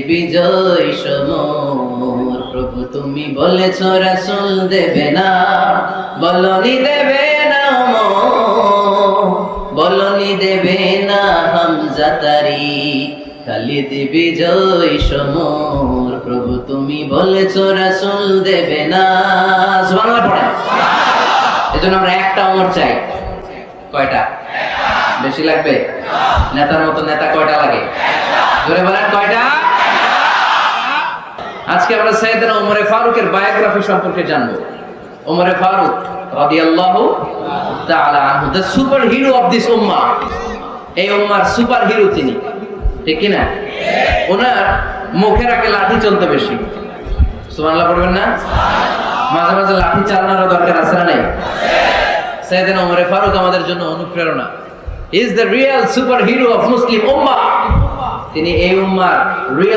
বিজয় সমর প্রভু তুমি বলেছ রাসূল দেবে না, বলনি দেবে না বলনি দেবে না হামজা তারি, খালিদ বিজয় সমর প্রভু তুমি বলেছ রাসূল দেবে না। সুবহানাল্লাহ পড়েন। এজন্য আমরা একটা ওমর চাই। কয়টা? বেশি লাগবে? নেতার মতো নেতা কয়টা লাগে? জোরে বলেন কয়টা? আজকে আমরা সাইয়েদনা ওমর ফারুকের বায়োগ্রাফি সম্পর্কে জানবো। ওমর ফারুক রাদিয়াল্লাহু তাআলা আনহু, the super hero of this উম্মাহ। এই উম্মার সুপার হিরো তিনি, ঠিক কি না? ওনার মুখের আগে লাঠি চলতে বেশি। সুবহানাল্লাহ পড়বেন না? মাঝে মাঝে লাঠি চালানোর দরকার আছে না নাই? সাইয়েদনা ওমর ফারুক আমাদের জন্য অনুপ্রেরণা। He is the real super hero of Muslim উম্মাহ। তিনি এই উম্মার রিয়েল